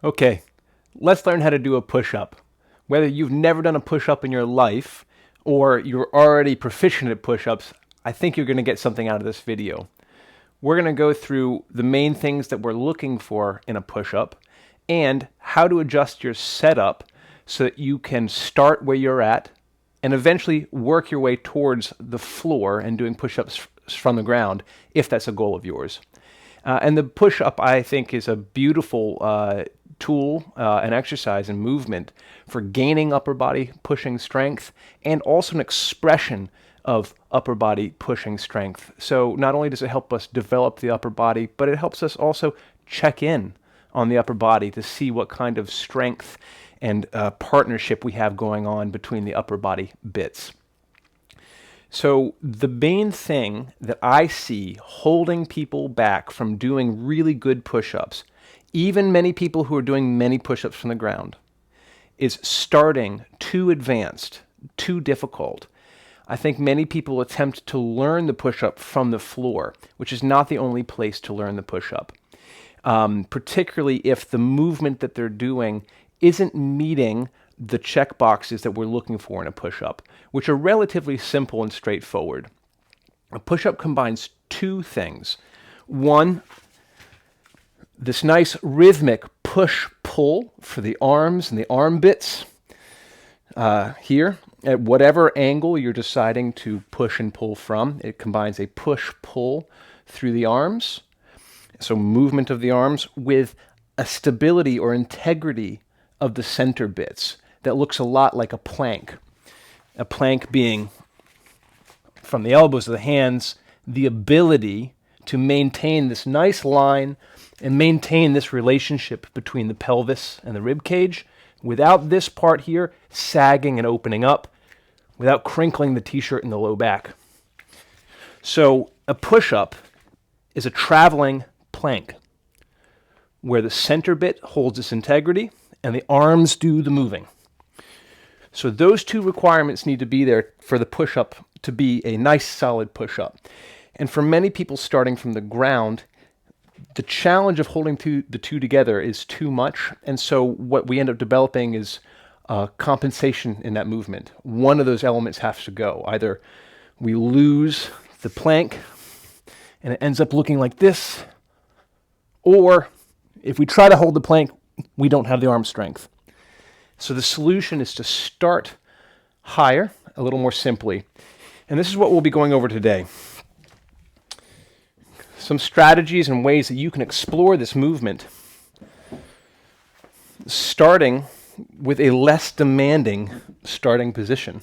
Okay, let's learn how to do a push-up. Whether you've never done a push-up in your life or you're already proficient at push-ups, I think you're going to get something out of this video. We're going to go through the main things that we're looking for in a push-up and how to adjust your setup so that you can start where you're at and eventually work your way towards the floor and doing push-ups from the ground if that's a goal of yours. And the push-up, I think, is a beautiful tool and exercise and movement for gaining upper body pushing strength and also an expression of upper body pushing strength. So not only does it help us develop the upper body, but it helps us also check in on the upper body to see what kind of strength and partnership we have going on between the upper body bits. So the main thing that I see holding people back from doing really good push-ups, even many people who are doing many push-ups from the ground, is starting too advanced, too difficult. I think many people attempt to learn the push-up from the floor, which is not the only place to learn the push-up, particularly if the movement that they're doing isn't meeting the check boxes that we're looking for in a push-up, which are relatively simple and straightforward. A push-up combines two things. One, this nice rhythmic push-pull for the arms and the arm bits here. At whatever angle you're deciding to push and pull from, it combines a push-pull through the arms, so movement of the arms, with a stability or integrity of the center bits that looks a lot like a plank. A plank being, from the elbows to the hands, the ability to maintain this nice line and maintain this relationship between the pelvis and the rib cage without this part here sagging and opening up, without crinkling the t-shirt in the low back. So a push-up is a traveling plank where the center bit holds its integrity and the arms do the moving. So those two requirements need to be there for the push-up to be a nice solid push-up. And for many people starting from the ground, the challenge of holding the two together is too much. And so what we end up developing is compensation in that movement. One of those elements has to go. Either we lose the plank and it ends up looking like this, or if we try to hold the plank, we don't have the arm strength. So the solution is to start higher, a little more simply. And this is what we'll be going over today. Some strategies and ways that you can explore this movement, starting with a less demanding starting position.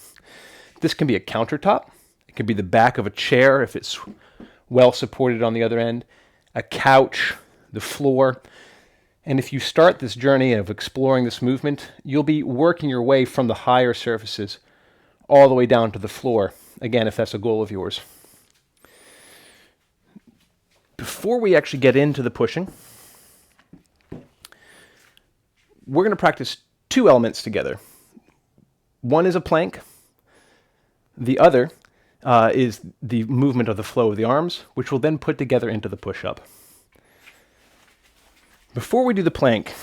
This can be a countertop. It can be the back of a chair if it's well supported on the other end, a couch, the floor. And if you start this journey of exploring this movement, you'll be working your way from the higher surfaces all the way down to the floor, again, if that's a goal of yours. Before we actually get into the pushing, we're going to practice two elements together. One is a plank. The other is the movement of the flow of the arms, which we'll then put together into the push-up. Before we do the plank,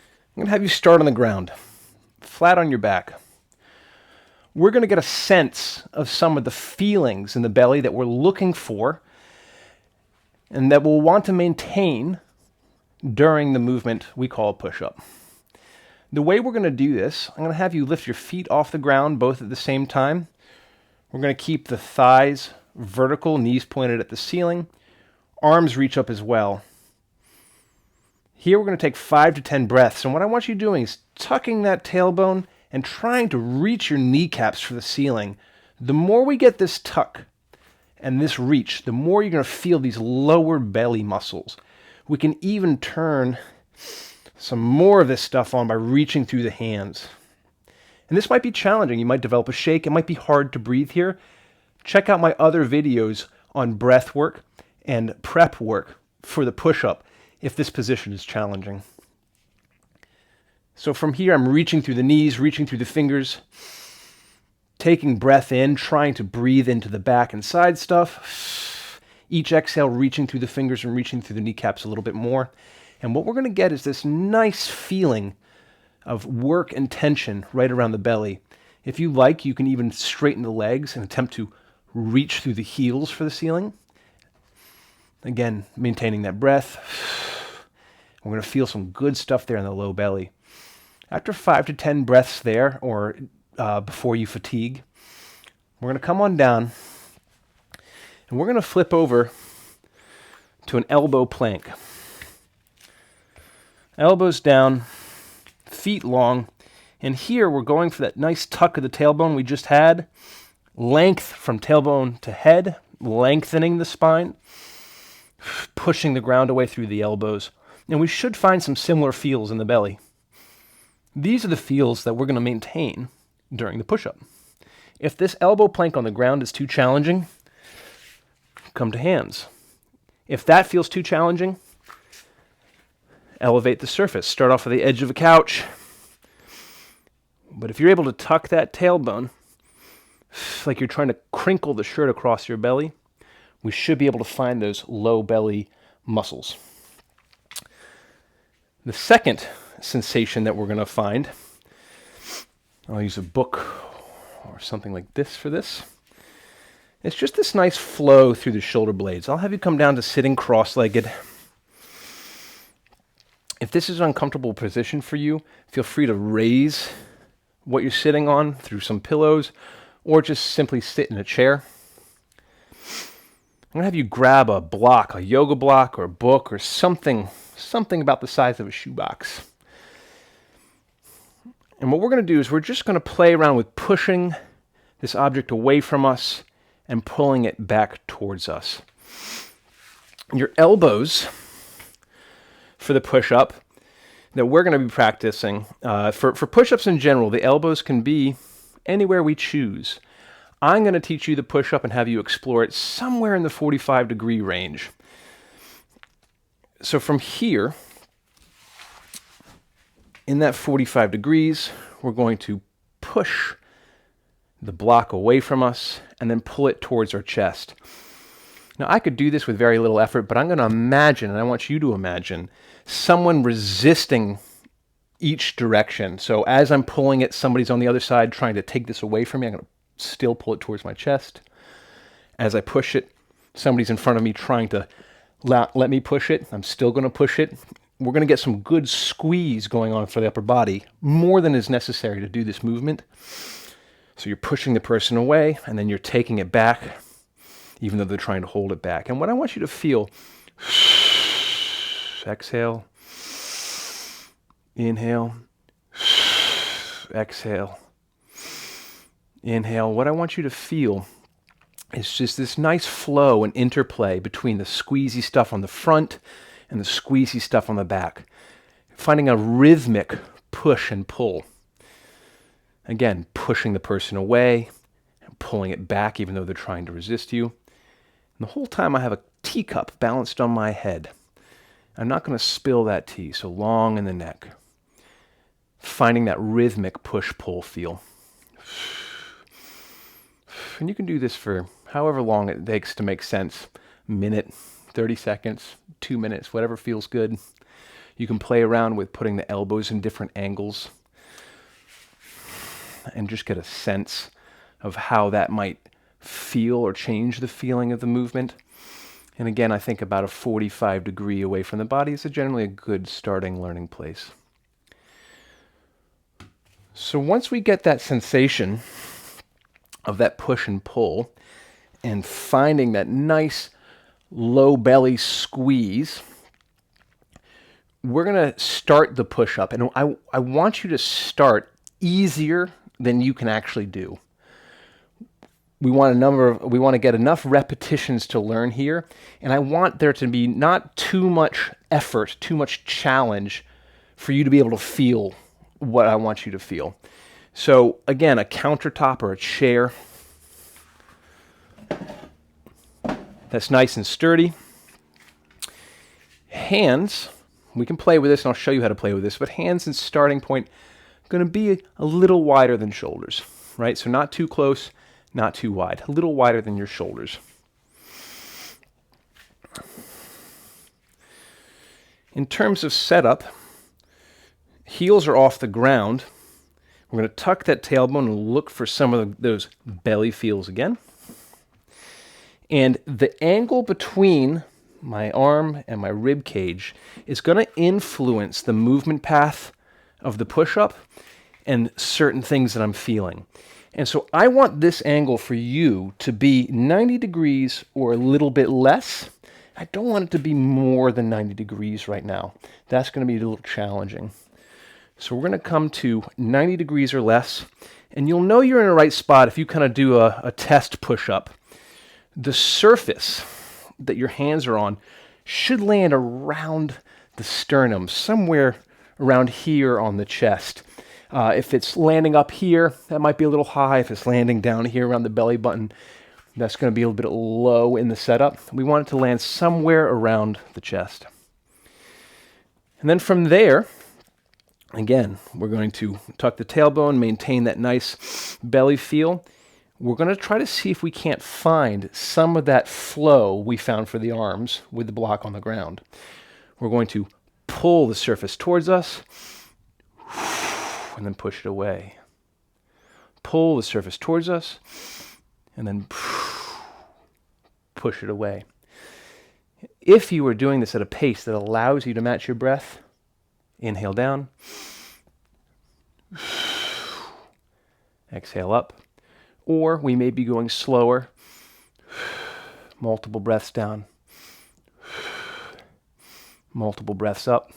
I'm going to have you start on the ground, flat on your back. We're going to get a sense of some of the feelings in the belly that we're looking for and that we'll want to maintain during the movement we call a push-up. The way we're going to do this, I'm going to have you lift your feet off the ground both at the same time. We're going to keep the thighs vertical, knees pointed at the ceiling, arms reach up as well. Here we're going to take 5 to 10 breaths, and what I want you doing is tucking that tailbone and trying to reach your kneecaps for the ceiling. The more we get this tuck and this reach, the more you're going to feel these lower belly muscles. We can even turn some more of this stuff on by reaching through the hands. And this might be challenging. You might develop a shake. It might be hard to breathe here. Check out my other videos on breath work and prep work for the push-up if this position is challenging. So from here, I'm reaching through the knees, reaching through the fingers, taking breath in, trying to breathe into the back and side stuff. Each exhale, reaching through the fingers and reaching through the kneecaps a little bit more. And what we're going to get is this nice feeling of work and tension right around the belly. If you like, you can even straighten the legs and attempt to reach through the heels for the ceiling. Again, maintaining that breath. We're going to feel some good stuff there in the low belly. After 5 to 10 breaths there, or before you fatigue, we're going to come on down and we're going to flip over to an elbow plank. Elbows down, feet long, and here we're going for that nice tuck of the tailbone we just had. Length from tailbone to head, lengthening the spine, pushing the ground away through the elbows. And we should find some similar feels in the belly. These are the feels that we're going to maintain during the push-up. If this elbow plank on the ground is too challenging, come to hands. If that feels too challenging, elevate the surface. Start off at the edge of a couch. But if you're able to tuck that tailbone, like you're trying to crinkle the shirt across your belly, we should be able to find those low belly muscles. The second sensation that we're going to find, I'll use a book or something like this for this. It's just this nice flow through the shoulder blades. I'll have you come down to sitting cross-legged. If this is an uncomfortable position for you, feel free to raise what you're sitting on through some pillows, or just simply sit in a chair. I'm going to have you grab a block, a yoga block or a book or something about the size of a shoebox. And what we're going to do is we're just going to play around with pushing this object away from us and pulling it back towards us. Your elbows for the push-up that we're going to be practicing, for push-ups in general, the elbows can be anywhere we choose. I'm going to teach you the push-up and have you explore it somewhere in the 45-degree range. So from here, in that 45 degrees, we're going to push the block away from us and then pull it towards our chest. Now, I could do this with very little effort, but I'm going to imagine, and I want you to imagine, someone resisting each direction. So as I'm pulling it, somebody's on the other side trying to take this away from me. I'm going to still pull it towards my chest. As I push it, somebody's in front of me trying to let me push it. I'm still going to push it. We're going to get some good squeeze going on for the upper body, more than is necessary to do this movement. So you're pushing the person away, and then you're taking it back, even though they're trying to hold it back. And what I want you to feel, exhale, inhale, exhale, inhale. What I want you to feel is just this nice flow and interplay between the squeezy stuff on the front and the squeezy stuff on the back. Finding a rhythmic push and pull. Again, pushing the person away and pulling it back even though they're trying to resist you. And the whole time I have a teacup balanced on my head. I'm not going to spill that tea, so long in the neck. Finding that rhythmic push-pull feel. And you can do this for however long it takes to make sense. A minute, 30 seconds, 2 minutes, whatever feels good. You can play around with putting the elbows in different angles and just get a sense of how that might feel or change the feeling of the movement. And again, I think about a 45 degree away from the body is generally a good starting learning place. So once we get that sensation of that push and pull and finding that nice low belly squeeze, we're going to start the push-up. And I want you to start easier than you can actually do. We want to get enough repetitions to learn here, and I want there to be not too much effort, too much challenge for you to be able to feel what I want you to feel. So again, a countertop or a chair that's nice and sturdy. Hands, we can play with this, and I'll show you how to play with this, but hands and starting point going to be a little wider than shoulders, right? So not too close, not too wide, a little wider than your shoulders. In terms of setup, heels are off the ground. We're going to tuck that tailbone and look for some of those belly feels again. And the angle between my arm and my rib cage is going to influence the movement path of the push-up and certain things that I'm feeling. And so I want this angle for you to be 90 degrees or a little bit less. I don't want it to be more than 90 degrees right now. That's going to be a little challenging. So we're going to come to 90 degrees or less, and you'll know you're in the right spot if you kind of do a test push-up. The surface that your hands are on should land around the sternum, somewhere around here on the chest. If it's landing up here, that might be a little high. If it's landing down here around the belly button, that's going to be a little bit low in the setup. We want it to land somewhere around the chest. And then from there, again, we're going to tuck the tailbone, maintain that nice belly feel. We're going to try to see if we can't find some of that flow we found for the arms with the block on the ground. We're going to pull the surface towards us and then push it away. Pull the surface towards us and then push it away. If you are doing this at a pace that allows you to match your breath, inhale down, exhale up, or we may be going slower, multiple breaths down, multiple breaths up.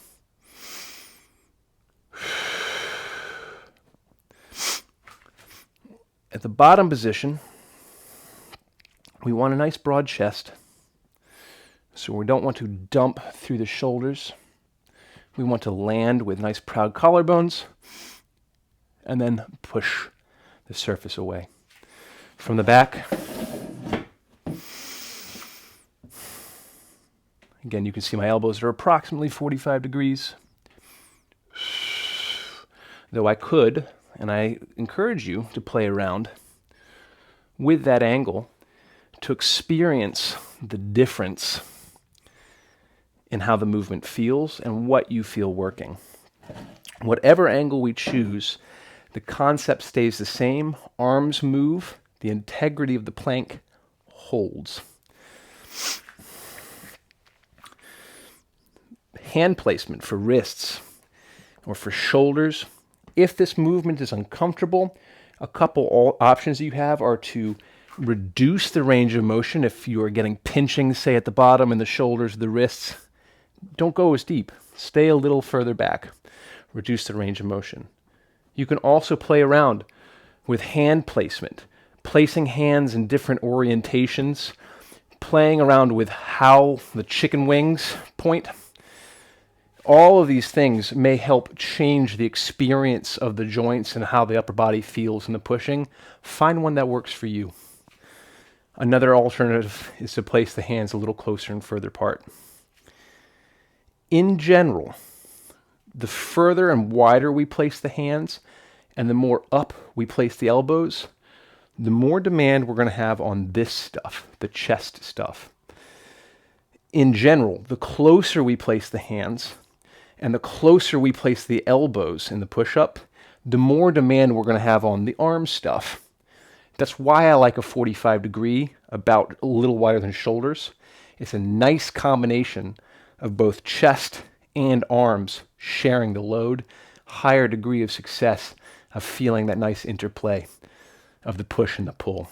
At the bottom position, we want a nice broad chest, so we don't want to dump through the shoulders. We want to land with nice proud collarbones and then push the surface away. From the back, again, you can see my elbows are approximately 45 degrees. Though I could, and I encourage you to play around with that angle to experience the difference in how the movement feels and what you feel working. Whatever angle we choose, the concept stays the same. Arms move, the integrity of the plank holds. Hand placement for wrists or for shoulders. If this movement is uncomfortable, a couple options you have are to reduce the range of motion. If you are getting pinching, say at the bottom in the shoulders, the wrists, don't go as deep. Stay a little further back. Reduce the range of motion. You can also play around with hand placement, placing hands in different orientations, playing around with how the chicken wings point. All of these things may help change the experience of the joints and how the upper body feels in the pushing. Find one that works for you. Another alternative is to place the hands a little closer and further apart. In general, the further and wider we place the hands and the more up we place the elbows, the more demand we're going to have on this stuff, the chest stuff. In general, the closer we place the hands and the closer we place the elbows in the push-up, the more demand we're going to have on the arm stuff. That's why I like a 45 degree, about a little wider than shoulders. It's a nice combination of both chest and arms sharing the load, higher degree of success of feeling that nice interplay of the push and the pull.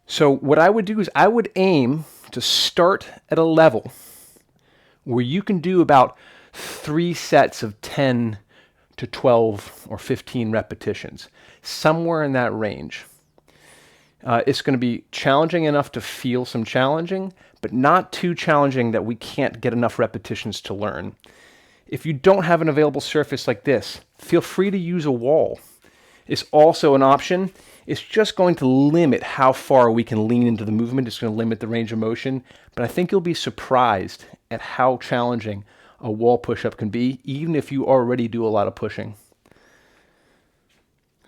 So what I would do is I would aim to start at a level where you can do about 3 sets of 10 to 12 or 15 repetitions, somewhere in that range. It's going to be challenging enough to feel some challenging, but not too challenging that we can't get enough repetitions to learn. If you don't have an available surface like this, feel free to use a wall. It's also an option. It's just going to limit how far we can lean into the movement. It's going to limit the range of motion, but I think you'll be surprised at how challenging a wall push-up can be, even if you already do a lot of pushing.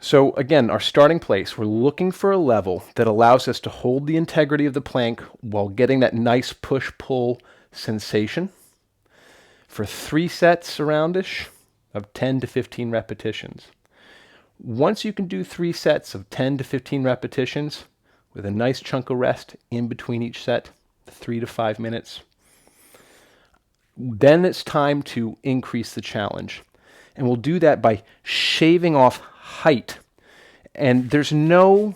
So again, our starting place, we're looking for a level that allows us to hold the integrity of the plank while getting that nice push-pull sensation. for 3 sets aroundish of 10 to 15 repetitions. Once you can do 3 sets of 10 to 15 repetitions with a nice chunk of rest in between each set, 3 to 5 minutes, then it's time to increase the challenge. And we'll do that by shaving off height. And there's no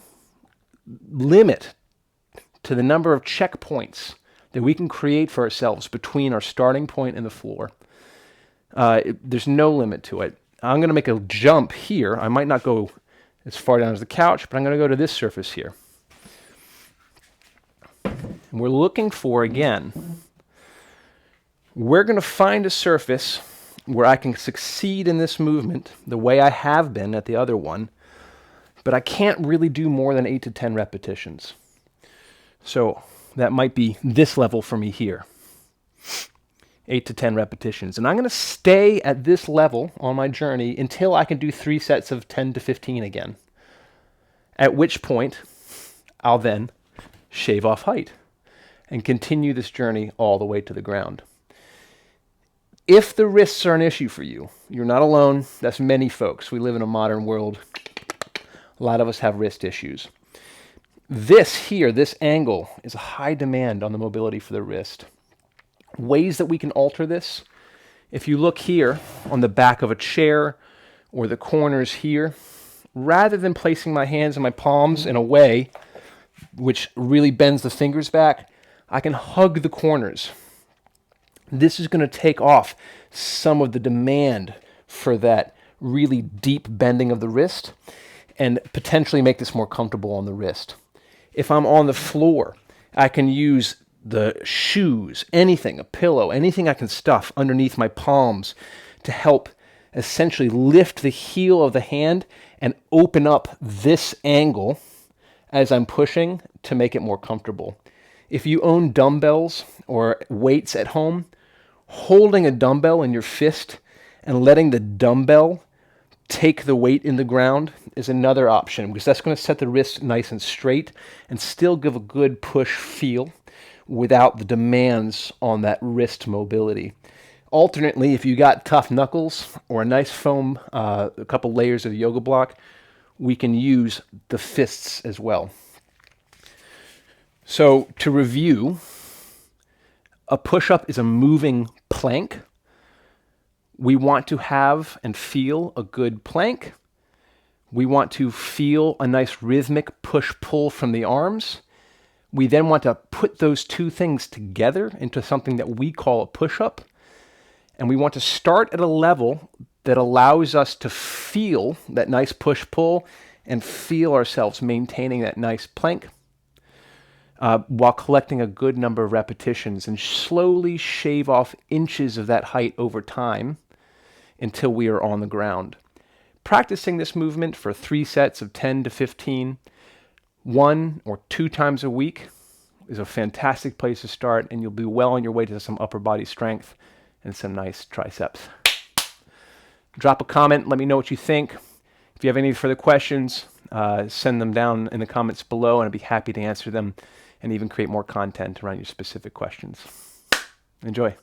limit to the number of checkpoints that we can create for ourselves between our starting point and the floor. There's no limit to it. I'm going to make a jump here. I might not go as far down as the couch, but I'm going to go to this surface here. And we're looking for, again, we're going to find a surface where I can succeed in this movement the way I have been at the other one, but I can't really do more than 8 to 10 repetitions. So that might be this level for me here. 8 to 10 repetitions. And I'm going to stay at this level on my journey until I can do 3 sets of 10 to 15 again. At which point, I'll then shave off height and continue this journey all the way to the ground. If the wrists are an issue for you, you're not alone. That's many folks. We live in a modern world. A lot of us have wrist issues. This here, this angle, is a high demand on the mobility for the wrist. Ways that we can alter this, if you look here on the back of a chair or the corners here, rather than placing my hands and my palms in a way which really bends the fingers back, I can hug the corners. This is going to take off some of the demand for that really deep bending of the wrist and potentially make this more comfortable on the wrist. If I'm on the floor, I can use the shoes, anything, a pillow, anything I can stuff underneath my palms to help essentially lift the heel of the hand and open up this angle as I'm pushing to make it more comfortable. If you own dumbbells or weights at home, holding a dumbbell in your fist and letting the dumbbell take the weight in the ground is another option, because that's going to set the wrist nice and straight and still give a good push feel without the demands on that wrist mobility. Alternately, if you got tough knuckles or a nice foam, a couple layers of yoga block, we can use the fists as well. So to review, a push-up is a moving plank. We want to have and feel a good plank. We want to feel a nice rhythmic push-pull from the arms. We then want to put those two things together into something that we call a push-up. And we want to start at a level that allows us to feel that nice push-pull and feel ourselves maintaining that nice plank while collecting a good number of repetitions and slowly shave off inches of that height over time until we are on the ground. Practicing this movement for 3 sets of 10 to 15, 1 or 2 times a week is a fantastic place to start, and you'll be well on your way to some upper body strength and some nice triceps. Drop a comment, let me know what you think. If you have any further questions, send them down in the comments below, and I'd be happy to answer them and even create more content around your specific questions. Enjoy.